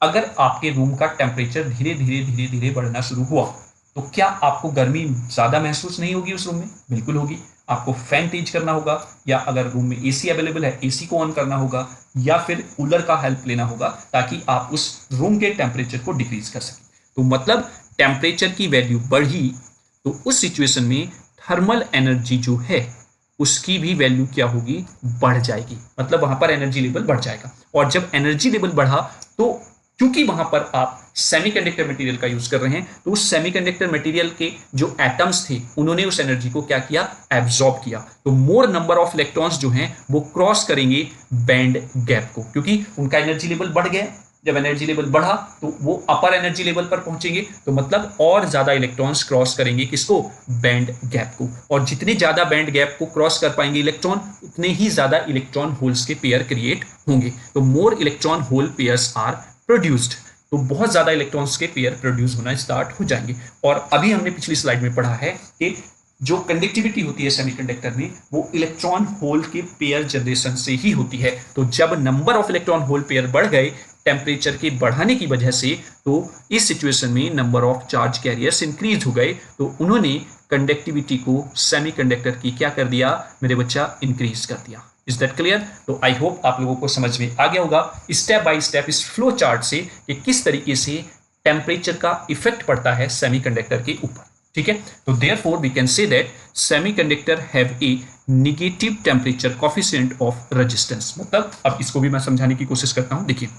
अगर आपके रूम का टेम्परेचर धीरे धीरे धीरे धीरे बढ़ना शुरू हुआ तो क्या आपको गर्मी ज्यादा महसूस नहीं होगी उस रूम में? बिल्कुल होगी। आपको फैन तेज करना होगा, या अगर रूम में एसी अवेलेबल है एसी को ऑन करना होगा, या फिर कूलर का हेल्प लेना होगा ताकि आप उस रूम के टेम्परेचर को डिक्रीज कर सकें। तो मतलब टेम्परेचर की वैल्यू बढ़ी तो उस सिचुएशन में थर्मल एनर्जी जो है उसकी भी वैल्यू क्या होगी? बढ़ जाएगी। मतलब वहां पर एनर्जी लेवल बढ़ जाएगा। और जब एनर्जी लेवल बढ़ा तो क्योंकि वहां पर आप सेमीकंडक्टर मटेरियल का यूज कर रहे हैं तो उस सेमीकंडक्टर मटेरियल के जो एटम्स थे उन्होंने उस एनर्जी को क्या किया? एब्जॉर्ब किया। तो मोर नंबर ऑफ इलेक्ट्रॉन्स जो हैं वो क्रॉस करेंगे बैंड गैप को, क्योंकि उनका एनर्जी लेवल बढ़ गया। जब एनर्जी लेवल बढ़ा तो वो अपर एनर्जी लेवल पर पहुंचेंगे, तो मतलब और ज्यादा इलेक्ट्रॉन्स क्रॉस करेंगे किसको? बैंड गैप को। और जितने ज्यादा बैंड गैप को क्रॉस कर पाएंगे इलेक्ट्रॉन, उतने ही ज्यादा इलेक्ट्रॉन होल्स के पेयर क्रिएट होंगे। तो more electron hole pairs are produced. तो बहुत ज्यादा इलेक्ट्रॉन्स के पेयर प्रोड्यूस होना स्टार्ट हो जाएंगे। और अभी हमने पिछली स्लाइड में पढ़ा है कि जो कंडक्टिविटी होती है सेमीकंडक्टर में वो इलेक्ट्रॉन होल के पेयर जनरेशन से ही होती है। तो जब number of electron hole pair बढ़ गए टेम्परेचर के बढ़ाने की वजह से, तो इस सिचुएशन में number of charge carriers increase हो गए, तो उन्होंने कंडक्टिविटी को सेमीकंडक्टर की क्या कर दिया मेरे बच्चा? इंक्रीज कर दिया। Is that clear? तो आई होप आप लोगों को समझ में आ गया होगा स्टेप बाय स्टेप इस फ्लो चार्ट से कि किस तरीके से टेम्परेचर का इफेक्ट पड़ता है सेमीकंडक्टर के ऊपर। ठीक है, तो therefore we can say that semiconductor have a negative temperature coefficient of resistance. मतलब अब इसको भी मैं समझाने की कोशिश करता हूं। देखिए,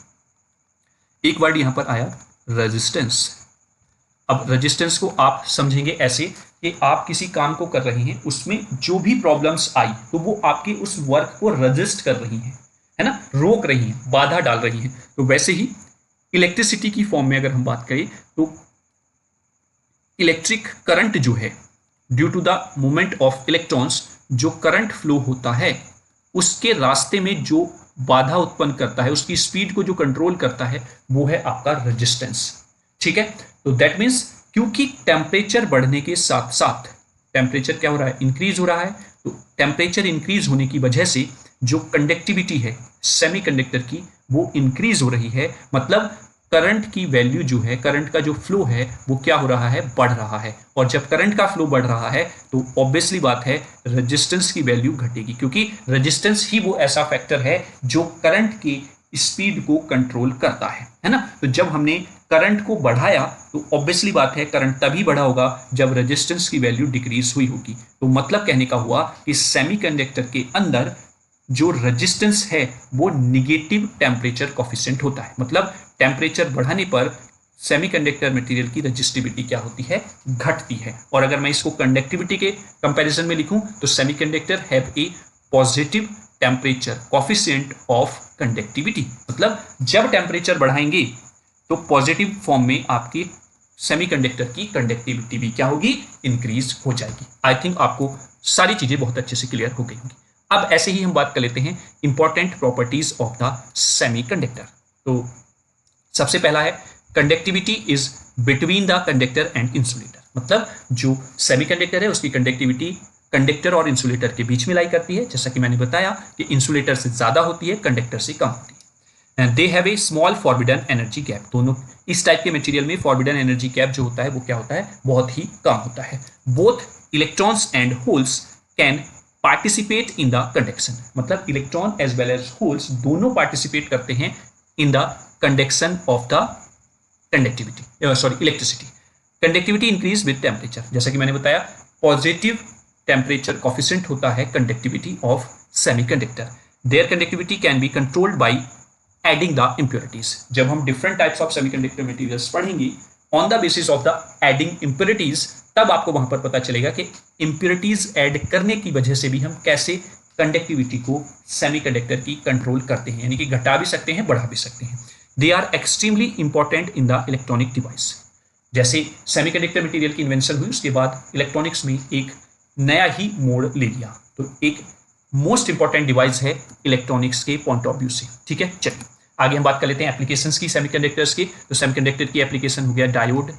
एक वर्ड यहां पर आया रेजिस्टेंस। अब रेजिस्टेंस को आप समझेंगे ऐसे कि आप किसी काम को कर रहे हैं, उसमें जो भी प्रॉब्लम्स आई तो वो आपके उस वर्क को रजिस्ट कर रही हैं, है ना, रोक रही हैं, बाधा डाल रही हैं। तो वैसे ही इलेक्ट्रिसिटी की फॉर्म में अगर हम बात करें तो इलेक्ट्रिक करंट जो है, due to the movement of electrons, जो करंट फ्लो होता है उसके रास्ते में जो बाधा उत्पन्न करता है, उसकी स्पीड को जो कंट्रोल करता है, वो है आपका रेजिस्टेंस। ठीक है, तो दैट मीन्स क्योंकि टेम्परेचर बढ़ने के साथ साथ टेम्परेचर क्या हो रहा है? इंक्रीज हो रहा है। तो टेम्परेचर इंक्रीज होने की वजह से जो कंडक्टिविटी है सेमीकंडक्टर की वो इंक्रीज हो रही है। मतलब करंट की वैल्यू जो है, करंट का जो फ्लो है वो क्या हो रहा है? बढ़ रहा है। और जब करंट का फ्लो बढ़ रहा है तो ऑब्वियसली बात है रेजिस्टेंस की वैल्यू घटेगी, क्योंकि रेजिस्टेंस ही वो ऐसा फैक्टर है जो करंट की स्पीड को कंट्रोल करता है ना। तो जब हमने करंट को बढ़ाया तो ऑब्वियसली बात है करंट तभी बढ़ा होगा जब रेजिस्टेंस की वैल्यू डिक्रीज हुई होगी। तो मतलब कहने का हुआ कि सेमीकंडक्टर के अंदर जो रेजिस्टेंस है वो निगेटिव टेम्परेचर कोफिशिएंट होता है, मतलब टेम्परेचर बढ़ाने पर सेमीकंडक्टर मटेरियल की रेजिस्टिविटी क्या होती है, घटती है। और अगर मैं इसको कंडक्टिविटी के कंपैरिजन में लिखूं तो semiconductor have A positive temperature coefficient of conductivity, मतलब जब टेम्परेचर बढ़ाएंगे तो पॉजिटिव फॉर्म में आपकी सेमीकंडक्टर की कंडक्टिविटी भी क्या होगी, इंक्रीज हो जाएगी। आई थिंक आपको सारी चीजें बहुत अच्छे से क्लियर हो गई होंगी। अब ऐसे ही हम बात कर लेते हैं important properties of the semiconductor. तो सबसे पहला है conductivity is between the conductor and insulator, मतलब जो सेमीकंडक्टर है उसकी कंडक्टिविटी कंडक्टर और इंसुलेटर के बीच में लाई करती है। जैसा कि मैंने बताया कि इंसुलेटर से ज्यादा होती है, कंडक्टर से कम होती है। They have a small forbidden energy gap, दोनों इस टाइप के मटेरियल में फॉरबिडन एनर्जी गैप जो होता है वो क्या होता है, बहुत ही कम होता है। Both electrons and holes can participate in the conduction, मतलब electron as well as holes दोनों पार्टिसिपेट करते हैं in the conduction of the conductivity electricity. Conductivity increase with temperature, जैसा कि मैंने बताया पॉजिटिव टेम्परेचर कोफिशिएंट होता है conductivity of semiconductor. Their conductivity can be controlled by adding the impurities. जब हम different types of semiconductor materials पढ़ेंगे on the basis of the adding impurities, तब आपको वहां पर पता चलेगा कि इम्प्योरिटीज ऐड करने की वजह से भी हम कैसे कंडक्टिविटी को सेमीकंडक्टर की कंट्रोल करते हैं, यानी कि घटा भी सकते हैं, बढ़ा भी सकते हैं। They are extremely important in the electronic device. जैसे सेमीकंडक्टर मटेरियल की इन्वेंशन हुई उसके बाद इलेक्ट्रॉनिक्स में एक नया ही मोड़ ले लिया, तो एक मोस्ट इंपॉर्टेंट डिवाइस है इलेक्ट्रॉनिक्स के पॉइंट ऑफ व्यू से। ठीक है, चलिए आगे हम बात कर लेते हैं एप्लीकेशंस की सेमीकंडक्टर्स की। तो सेमीकंडक्टर की एप्लीकेशन हो गया diode,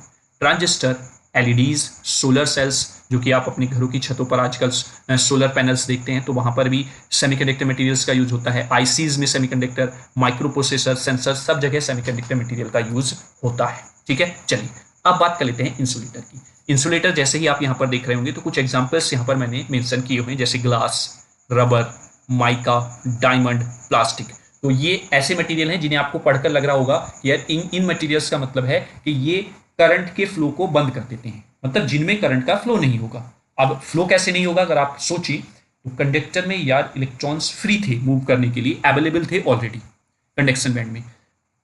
transistor, LEDs, solar cells, जो कि आप अपने घरों की छतों पर आजकल सोलर पैनल्स देखते हैं तो वहां पर भी सेमीकंडक्टर मटेरियल्स का यूज होता है। आईसीज में सेमीकंडक्टर, माइक्रो प्रोसेसर, सेंसर, सब जगह सेमीकंडक्टर मटेरियल का यूज होता है। ठीक है, चलिए अब बात कर लेते हैं इंसुलेटर की। इंसुलेटर जैसे ही आप यहाँ पर देख रहे होंगे तो कुछ एग्जाम्पल्स यहाँ पर मैंने मेंशन किए हुए हैं, जैसे glass, rubber, mica, diamond, plastic. तो ये ऐसे मटेरियल हैं जिन्हें आपको पढ़कर लग रहा होगा कि यार इन मटेरियल्स का मतलब है कि ये करंट के फ्लो को बंद कर देते हैं, मतलब जिनमें करंट का फ्लो नहीं होगा। अब फ्लो कैसे नहीं होगा, अगर आप सोचिए तो कंडक्टर में यार इलेक्ट्रॉन्स फ्री थे मूव करने के लिए, अवेलेबल थे ऑलरेडी कंडक्शन बैंड में।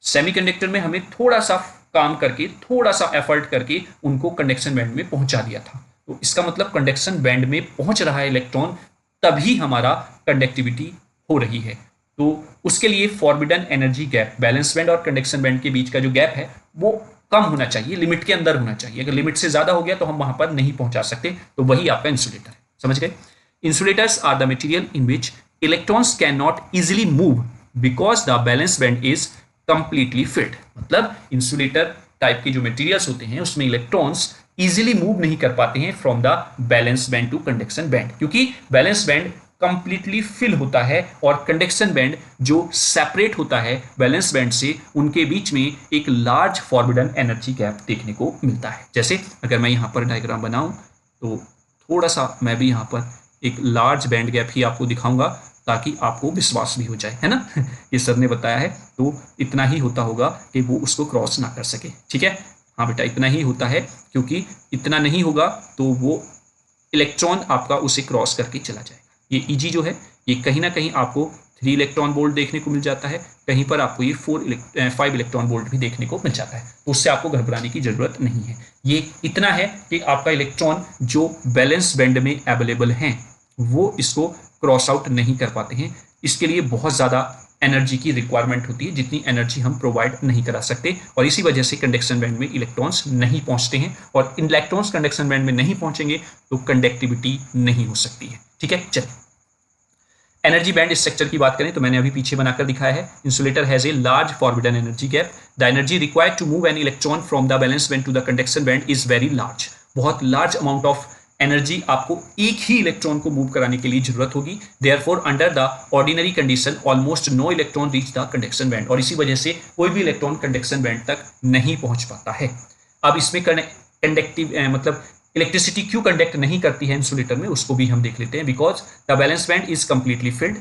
सेमीकंडक्टर में हमें थोड़ा सा काम करके, थोड़ा सा एफर्ट करके उनको कंडक्शन बैंड में पहुंचा दिया था। तो इसका मतलब कंडक्शन बैंड में पहुंच रहा है इलेक्ट्रॉन, तभी हमारा कंडक्टिविटी हो रही है। तो उसके लिए forbidden energy gap, balance band और कंडक्शन बैंड के बीच का जो गैप है वो कम होना चाहिए, लिमिट के अंदर होना चाहिए। अगर लिमिट से ज्यादा हो गया तो हम वहां पर नहीं पहुंचा सकते, तो वही आपका इंसुलेटर है। समझ गए? Insulators are the material in which electrons can not easily move because the valence band is completely filled, मतलब इंसुलेटर टाइप के जो मटेरियल्स होते हैं उसमें इलेक्ट्रॉन्स इजिली मूव नहीं कर पाते हैं from the valence band to conduction band, क्योंकि बैलेंस बैंड कंप्लीटली फिल होता है और कंडक्शन बैंड जो सेपरेट होता है बैलेंस बैंड से, उनके बीच में एक लार्ज फॉरबिडन एनर्जी गैप देखने को मिलता है। जैसे अगर मैं यहाँ पर डायग्राम बनाऊं तो थोड़ा सा मैं भी यहाँ पर एक लार्ज बैंड गैप ही आपको दिखाऊंगा ताकि आपको विश्वास भी हो जाए, है ना। ये सर ने बताया है तो इतना ही होता होगा कि वो उसको क्रॉस ना कर सके। ठीक है, हाँ बेटा इतना ही होता है, क्योंकि इतना नहीं होगा तो वो इलेक्ट्रॉन आपका उसे क्रॉस करके चला जाएगा। ये ईजी जो है ये कहीं ना कहीं आपको 3 इलेक्ट्रॉन वोल्ट देखने को मिल जाता है, कहीं पर आपको ये 5 इलेक्ट्रॉन वोल्ट भी देखने को मिल जाता है, तो उससे आपको घबराने की जरूरत नहीं है। ये इतना है कि आपका इलेक्ट्रॉन जो बैलेंस बैंड में अवेलेबल हैं वो इसको क्रॉस आउट नहीं कर पाते हैं। इसके लिए बहुत ज़्यादा एनर्जी की रिक्वायरमेंट होती है, जितनी एनर्जी हम प्रोवाइड नहीं करा सकते, और इसी वजह से कंडक्शन बैंड में इलेक्ट्रॉन्स नहीं पहुंचते हैं, और इलेक्ट्रॉन्स कंडक्शन बैंड में नहीं पहुंचेंगे तो कंडक्टिविटी नहीं हो सकती है। ठीक है, चलिए एनर्जी बैंड स्ट्रक्चर की बात करें तो मैंने अभी पीछे बनाकर दिखाया है। Insulator has a large forbidden energy gap, the energy required to move an electron from the valence band to the conduction band is very large. बहुत लार्ज अमाउंट ऑफ एनर्जी आपको एक ही इलेक्ट्रॉन को मूव कराने के लिए जरूरत होगी। Therefore under the ordinary condition almost no electron reach the conduction band, और इसी वजह से कोई भी इलेक्ट्रॉन कंडक्शन बैंड तक नहीं पहुंच पाता है। अब इसमें कंडक्टिव मतलब इलेक्ट्रिसिटी क्यों कंडक्ट नहीं करती है इंसुलेटर में, उसको भी हम देख लेते हैं। Because the valence band is completely field,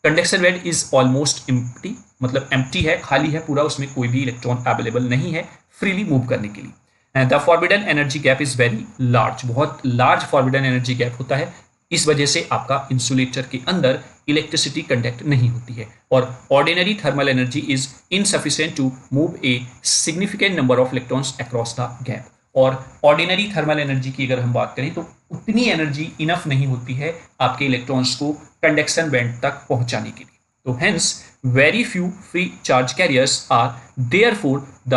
conduction band is almost empty, मतलब एम्प्टी है, खाली है पूरा, उसमें कोई भी इलेक्ट्रॉन अवेलेबल नहीं है फ्रीली मूव करने के लिए। The forbidden energy gap is very large, बहुत लार्ज फॉरबिडन एनर्जी गैप होता है। इस वजह से आपका इंसुलेटर के अंदर इलेक्ट्रिसिटी कंडक्ट नहीं होती है और ordinary thermal energy is insufficient to move a significant number of electrons across the gap. और ऑर्डिनरी थर्मल एनर्जी की अगर हम बात करें तो उतनी एनर्जी इनफ नहीं होती है आपके इलेक्ट्रॉन्स को कंडक्शन बैंड तक पहुंचाने के लिए। तो hence very few free charge carriers are, therefore the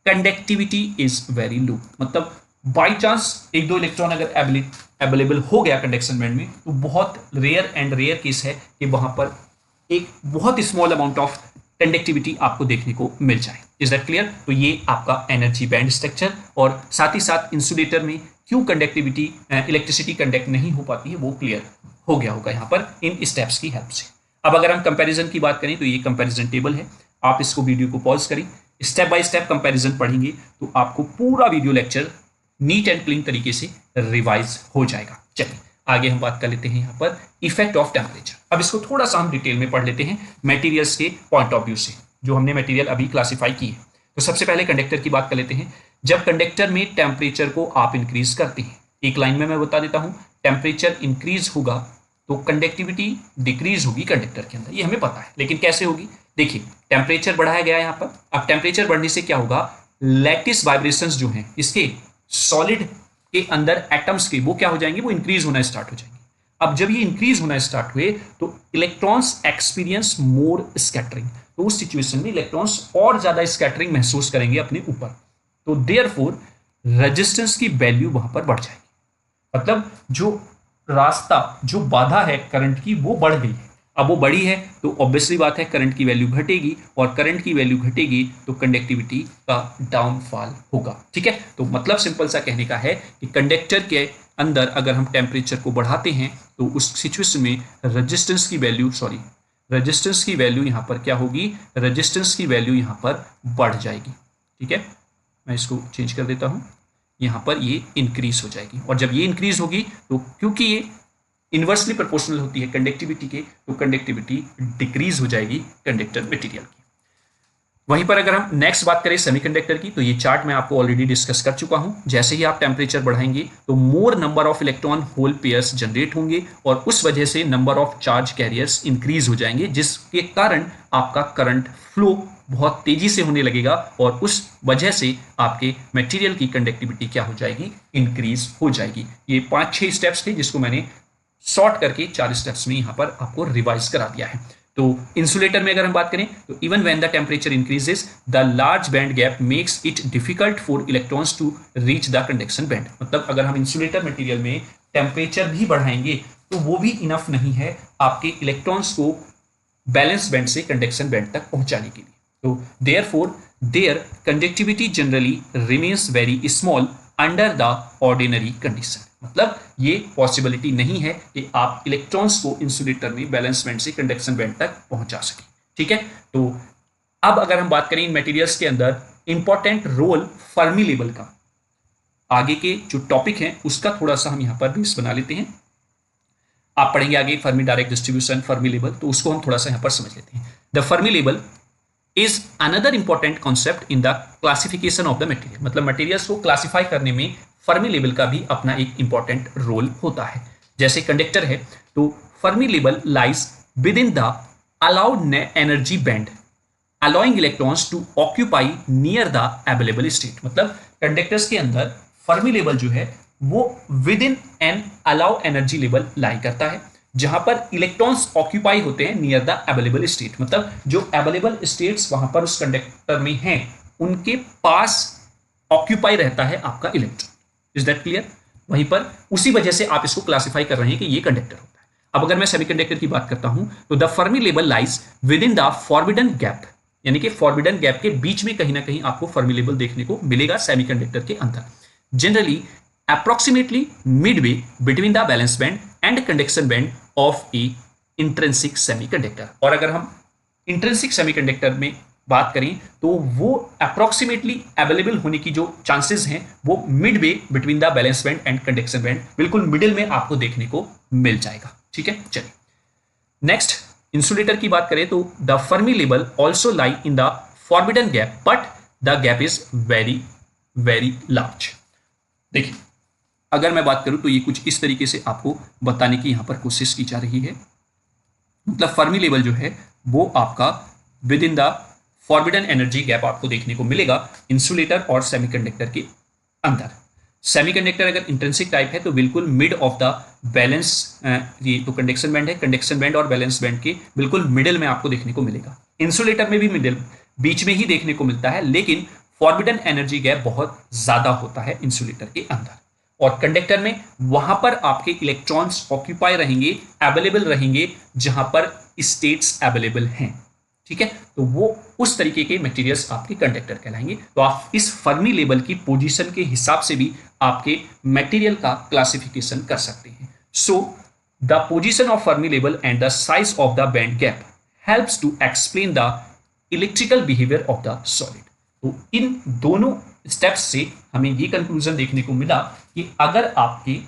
conductivity is very low. मतलब बाई चांस एक दो इलेक्ट्रॉन अगर अवेलेबल हो गया कंडक्शन बैंड में तो बहुत रेयर केस है कि वहां पर एक बहुत स्मॉल अमाउंट ऑफ कंडक्टिविटी आपको देखने को मिल जाए। Is that clear? तो ये आपका एनर्जी बैंड स्ट्रक्चर और साथ ही साथ इंसुलेटर में क्यों कंडक्टिविटी इलेक्ट्रिसिटी कंडक्ट नहीं हो पाती है वो क्लियर हो गया होगा यहाँ पर इन स्टेप्स की हेल्प से। अब अगर हम कंपैरिजन की बात करें तो ये कंपैरिजन टेबल है, आप इसको वीडियो को पॉज करें, स्टेप बाय स्टेप कंपैरिजन पढ़ेंगे तो आपको पूरा video lecture neat and clean तरीके से रिवाइज हो जाएगा। चलिए आगे हम बात कर लेते हैं यहाँ पर इफेक्ट ऑफ टेम्परेचर। अब इसको थोड़ा सा हम डिटेल में पढ़ लेते हैं मटेरियल्स के पॉइंट ऑफ व्यू से, जो हमने मटेरियल अभी क्लासिफाई की है। तो सबसे पहले कंडक्टर की बात कर लेते हैं। जब कंडक्टर में टेम्परेचर को आप इंक्रीज करते हैं, एक लाइन में मैं बता देता हूं, टेम्परेचर इंक्रीज होगा तो कंडक्टिविटी डिक्रीज होगी कंडक्टर के अंदर, ये हमें पता है। लेकिन कैसे होगी? देखिए टेम्परेचर बढ़ाया गया है यहाँ पर। अब टेम्परेचर बढ़ने से क्या होगा, लैटिस वाइब्रेशंस जो हैं इसके सॉलिड के अंदर एटम्स के, वो क्या हो जाएंगे, वो इंक्रीज होना स्टार्ट हो जाएंगे। अब जब ये इंक्रीज होना स्टार्ट हुए तो इलेक्ट्रॉन्स एक्सपीरियंस मोर स्कैटरिंग, तो उस सिचुएशन में इलेक्ट्रॉन्स और ज्यादा स्कैटरिंग महसूस करेंगे अपने ऊपर, तो देयरफॉर रेजिस्टेंस की वैल्यू वहां पर बढ़ जाएगी। मतलब जो रास्ता, जो बाधा है करंट की, वो बढ़ गई है। अब वो बढ़ी है तो ऑब्वियसली बात है करंट की वैल्यू घटेगी, और करंट की वैल्यू घटेगी तो कंडक्टिविटी का डाउनफॉल होगा। ठीक है, तो मतलब सिंपल सा कहने का है कि कंडक्टर के अंदर अगर हम टेम्परेचर को बढ़ाते हैं तो उस सिचुएशन में रेजिस्टेंस की वैल्यू यहाँ पर क्या होगी, रेजिस्टेंस की वैल्यू यहाँ पर बढ़ जाएगी। ठीक है, मैं इसको चेंज कर देता हूँ, यहाँ पर ये इंक्रीज हो जाएगी। और जब ये इंक्रीज होगी तो क्योंकि ये इन्वर्सली प्रोपोर्शनल होती है कंडक्टिविटी के, तो कंडक्टिविटी डिक्रीज हो जाएगी कंडक्टर मटेरियल की। वहीं पर अगर हम नेक्स्ट बात करें सेमीकंडक्टर की, तो ये चार्ट मैं आपको ऑलरेडी डिस्कस कर चुका हूं। जैसे ही आप टेम्परेचर बढ़ाएंगे तो मोर number of electron hole pairs generate होंगे और उस वजह से number of charge carriers increase हो जाएंगे, जिसके कारण आपका करंट फ्लो बहुत तेजी से होने लगेगा और उस वजह से आपके मटेरियल की कंडक्टिविटी क्या हो जाएगी, इंक्रीज हो जाएगी। ये 5-6 स्टेप्स थे जिसको मैंने शॉर्ट करके 4 स्टेप्स में यहाँ पर आपको रिवाइज करा दिया है। तो इंसुलेटर में अगर हम बात करें तो even when the temperature increases the large band gap makes it difficult for electrons to reach the conduction band. मतलब अगर हम इंसुलेटर मटेरियल में टेम्परेचर भी बढ़ाएंगे तो वो भी इनफ नहीं है आपके इलेक्ट्रॉन्स को बैलेंस बैंड से कंडक्शन बैंड तक पहुंचाने के लिए। तो therefore their conductivity generally remains very small under the ordinary condition. मतलब ये पॉसिबिलिटी नहीं है कि आप इलेक्ट्रॉन्स को इंसुलेटर में बैलेंस बैंड से कंडक्शन बैंड तक पहुंचा सकें। ठीक है, तो अब अगर हम बात करें इन मटेरियल्स के अंदर इंपॉर्टेंट रोल फर्मी लेवल का, आगे के जो टॉपिक हैं उसका थोड़ा सा हम यहां पर बेस बना लेते हैं। आप पढ़ेंगे आगे Fermi direct distribution, Fermi level, तो उसको हम थोड़ा सा यहां पर समझ लेते हैं। The Fermi level is another important concept in the classification of the material. मतलब मटेरियल्स को क्लासिफाई करने में फर्मी लेवल का भी अपना एक इंपॉर्टेंट रोल होता है। जैसे कंडक्टर है तो Fermi level lies within the allowed energy band allowing electrons to occupy near the available state. मतलब कंडक्टर्स के अंदर फर्मी लेवल जो है वो within an allow energy level lie करता है, जहां पर इलेक्ट्रॉन्स ऑक्यूपाई होते हैं नियर द अवेलेबल स्टेट। मतलब जो अवेलेबल स्टेट्स वहां पर उस कंडक्टर में हैं उनके पास ऑक्यूपाई रहता है आपका इलेक्ट्रॉन। Is that clear? वहीं पर उसी वजह से आप इसको क्लासिफाई कर रहे हैं कि ये कंडक्टर होता है। अब अगर मैं सेमीकंडक्टर की बात करता हूं तो the Fermi level lies within the forbidden gap, यानी कि फॉरबिडन गैप के बीच में कहीं ना कहीं आपको फर्मी लेवल देखने को मिलेगा सेमीकंडक्टर के अंदर। Generally approximately Midway between the valence band and conduction band of A intrinsic semiconductor. और अगर हम इंट्रिंसिक सेमीकंडक्टर में बात करें तो वो अप्रोक्सीमेटली अवेलेबल होने की जो चांसेस हैं वो Midway between the valence band and conduction band, बिल्कुल मिडिल में आपको देखने को मिल जाएगा। ठीक है, चलिए नेक्स्ट इंसुलेटर की बात करें तो the Fermi level also lie in the forbidden gap but the gap is very very large. देखिए, अगर मैं बात करूं तो ये कुछ इस तरीके से आपको बताने की यहां पर कोशिश की जा रही है। मतलब फर्मी लेवल जो है वो आपका with in the forbidden energy gap आपको देखने को मिलेगा इंसुलेटर और सेमीकंडक्टर के अंदर। सेमीकंडक्टर अगर इंट्रिंसिक टाइप है तो बिल्कुल मिड ऑफ द बैलेंस, ये तो कंडक्शन बैंड है, कंडक्शन बैंड और बैलेंस बैंड के बिल्कुल मिडिल में आपको देखने को मिलेगा। इंसुलेटर में भी मिडिल, बीच में ही देखने को मिलता है, लेकिन फॉरबिडन एनर्जी गैप बहुत ज्यादा होता है इंसुलेटर के अंदर। और कंडक्टर में वहां पर आपके इलेक्ट्रॉन्स ऑक्यूपाई रहेंगे, अवेलेबल रहेंगे, जहां पर स्टेट्स अवेलेबल हैं। ठीक है, तो वो उस तरीके के मटेरियल्स आपके कंडक्टर कहलाएंगे। तो आप इस फर्मी लेवल की पोजीशन के हिसाब से भी आपके मटेरियल का क्लासिफिकेशन कर सकते हैं। So the position of Fermi level and the size of the band gap helps to explain the electrical behaviour of the solid. तो इन दोनों स्टेप्स से हमें ये कंक्लूजन देखने को मिला कि अगर आपके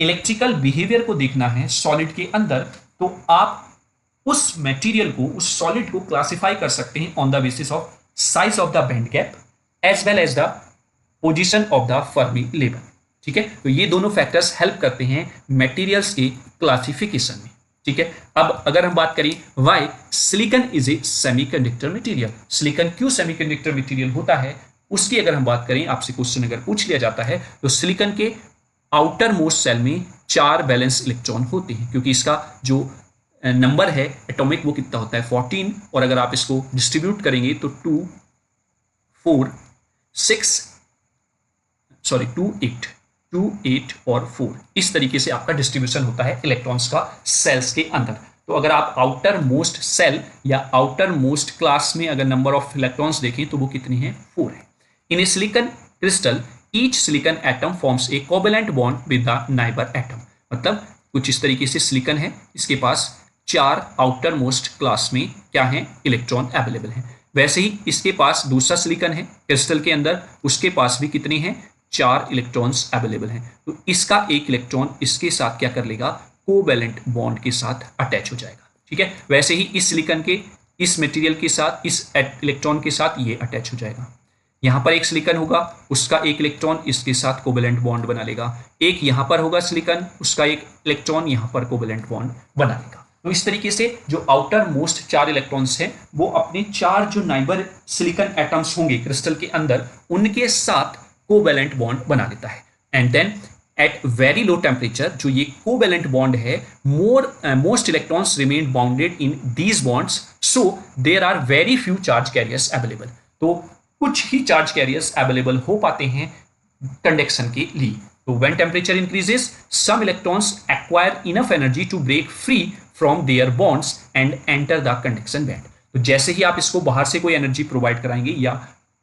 इलेक्ट्रिकल बिहेवियर को देखना है सॉलिड के अंदर, तो आप उस मटेरियल को, उस सॉलिड को क्लासिफाई कर सकते हैं on the basis of size of the band gap as well as the position of the Fermi level. ठीक है, तो ये दोनों फैक्टर्स हेल्प करते हैं मटेरियल्स के क्लासिफिकेशन में। ठीक है, अब अगर हम बात करें why silicon is a semiconductor material, silicon क्यों सेमीकंडक्टर मटेरियल होता है, उसकी अगर हम बात करें, आपसे क्वेश्चन अगर पूछ लिया जाता है, तो सिलिकॉन के आउटर मोस्ट सेल में 4 बैलेंस इलेक्ट्रॉन होते हैं, क्योंकि इसका जो नंबर है एटॉमिक वो कितना होता है 14, और अगर आप इसको डिस्ट्रीब्यूट करेंगे तो 2 4 6 सॉरी 2 8 और 4 इस तरीके से आपका डिस्ट्रीब्यूशन होता है इलेक्ट्रॉन्स का सेल्स के अंदर। तो अगर आप आउटर मोस्ट सेल या आउटर मोस्ट क्लास में अगर नंबर ऑफ इलेक्ट्रॉन्स देखें तो वो कितनी है, 4 है। In a silicon crystal each silicon atom forms a covalent bond with the neighbour atom. मतलब कुछ इस तरीके से सिलिकॉन है, इसके पास 4 आउटर मोस्ट क्लास में क्या है, इलेक्ट्रॉन अवेलेबल है। वैसे ही इसके पास दूसरा सिलिकॉन है क्रिस्टल के अंदर, उसके पास भी कितनी है, 4 इलेक्ट्रॉन्स अवेलेबल हैं। तो इसका एक इलेक्ट्रॉन इसके साथ क्या कर लेगा, कोवैलेंट बॉन्ड के साथ अटैच हो जाएगा। ठीक है, वैसे ही इस सिलिकॉन के इस मटेरियल के साथ इस इलेक्ट्रॉन के साथ ये अटैच हो जाएगा। यहां पर एक सिलिकॉन होगा, उसका एक इलेक्ट्रॉन इसके साथ कोवैलेंट बॉन्ड बना लेगा। एक यहां पर होगा सिलिकॉन, उसका एक इलेक्ट्रॉन यहां पर कोवैलेंट बॉन्ड बना लेगा। तो इस तरीके से जो आउटर मोस्ट 4 इलेक्ट्रॉन्स हैं वो अपने 4 जो नाइबर सिलिकॉन एटम्स होंगे क्रिस्टल के अंदर, उनके साथ कोवैलेंट बॉन्ड बना लेता है। And then at very low temperature जो ये कोवैलेंट बॉन्ड है, most electrons remain bounded in these bonds, so there are very few charge carriers available. तो कुछ ही चार्ज कैरियर्स अवेलेबल हो पाते हैं कंडक्शन के लिए। तो when temperature increases some electrons acquire enough energy to break free from their bonds and enter the conduction band. तो जैसे ही आप इसको बाहर से कोई एनर्जी प्रोवाइड कराएंगे या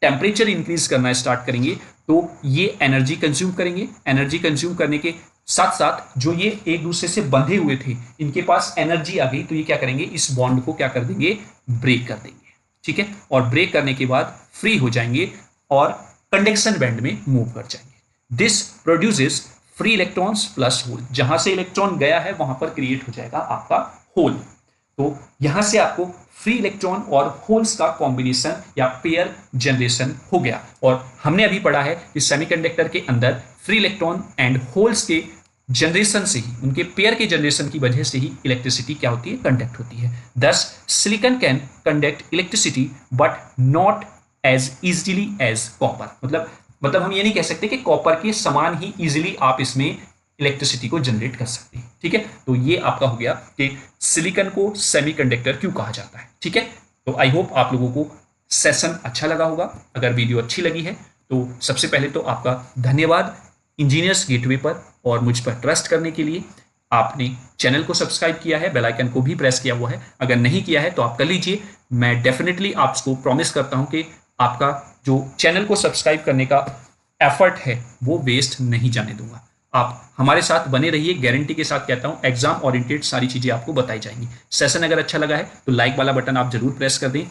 टेम्परेचर इंक्रीज करना स्टार्ट करेंगे, तो ये एनर्जी कंज्यूम करेंगे। एनर्जी कंज्यूम करने के साथ साथ जो ये एक दूसरे से बंधे हुए थे, इनके पास एनर्जी आ गई, तो ये क्या करेंगे, इस बॉन्ड को क्या कर देंगे, ब्रेक कर देंगे। ठीक है, और ब्रेक करने के बाद फ्री हो जाएंगे और कंडक्शन बैंड में मूव कर जाएंगे। This produces free electrons plus hole. जहां से इलेक्ट्रॉन गया है वहां पर क्रिएट हो जाएगा आपका होल। तो यहां से आपको फ्री इलेक्ट्रॉन और होल्स का कॉम्बिनेशन या पेयर जनरेशन हो गया। और हमने अभी पढ़ा है कि सेमीकंडक्टर के अंदर फ्री इलेक्ट्रॉन एंड होल्स के जनरेशन से ही, उनके पेयर के जनरेशन की वजह से ही इलेक्ट्रिसिटी क्या होती है, कंडक्ट होती है। Thus silicon can conduct electricity but not as easily as copper. मतलब हम ये नहीं कह सकते कि कॉपर के समान ही इजीली आप इसमें इलेक्ट्रिसिटी को जनरेट कर सकते हैं। ठीक है, तो ये आपका हो गया कि सिलिकॉन को सेमीकंडक्टर क्यों कहा जाता है। ठीक है, तो आई होप आप लोगों को सेशन अच्छा लगा होगा। अगर वीडियो अच्छी लगी है तो सबसे पहले तो आपका धन्यवाद इंजीनियर्स गेटवे पर और मुझ पर ट्रस्ट करने के लिए। आपने चैनल को सब्सक्राइब किया है, बेल आइकन को भी प्रेस किया हुआ है। अगर नहीं किया है तो आप कर लीजिए। मैं डेफिनेटली आपको प्रॉमिस करता हूं कि आपका जो चैनल को सब्सक्राइब करने का एफर्ट है वो वेस्ट नहीं जाने दूंगा। आप हमारे साथ बने रहिए, गारंटी के साथ कहता हूं। एग्जाम ओरिएंटेड सारी चीजें आपको बताई जाएंगी। सेशन अगर अच्छा लगा है तो लाइक वाला बटन आप जरूर प्रेस कर दें।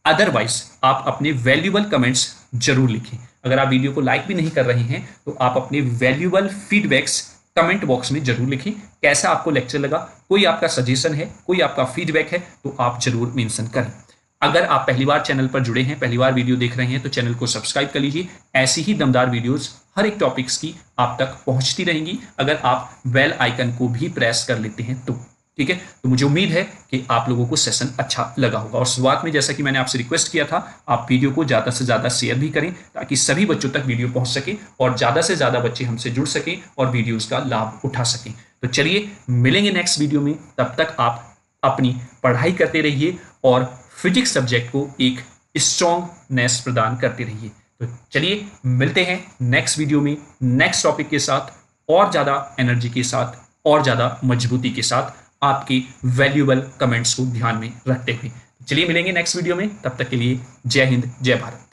अदरवाइज आप अपने वैल्यूएबल कमेंट्स जरूर लिखें। अगर आप वीडियो को लाइक भी नहीं कर रहे हैं तो आप अपने वैल्यूएबल फीडबैक्स कमेंट बॉक्स में जरूर लिखें। कैसा आपको लेक्चर लगा, कोई आपका सजेशन है, कोई आपका फीडबैक है तो आप जरूर मेंशन करें। अगर आप पहली बार चैनल पर जुड़े हैं, पहली बार वीडियो देख रहे हैं, तो चैनल को सब्सक्राइब कर लीजिए। ऐसी ही दमदार वीडियोस हर एक टॉपिक्स की आप तक पहुंचती रहेंगी अगर आप बेल आइकन को भी प्रेस कर लेते हैं तो। ठीक है, तो मुझे उम्मीद है कि आप लोगों को सेशन अच्छा लगा होगा। और शुरुआत में जैसा कि मैंने आपसे रिक्वेस्ट किया था, आप वीडियो को ज़्यादा से ज़्यादा शेयर भी करें ताकि सभी बच्चों तक वीडियो पहुंच सके और ज़्यादा से ज़्यादा बच्चे हमसे जुड़ सकें और वीडियोज़ का लाभ उठा सकें। तो चलिए मिलेंगे नेक्स्ट वीडियो में, तब तक आप अपनी पढ़ाई करते रहिए और फिजिक्स सब्जेक्ट को एक स्ट्रॉन्गनेस प्रदान करते रहिए। तो चलिए मिलते हैं नेक्स्ट वीडियो में नेक्स्ट टॉपिक के साथ, और ज़्यादा एनर्जी के साथ और ज़्यादा मजबूती के साथ, आपकी वैल्यूएबल कमेंट्स को ध्यान में रखते हुए। चलिए मिलेंगे नेक्स्ट वीडियो में, तब तक के लिए जय हिंद, जय भारत।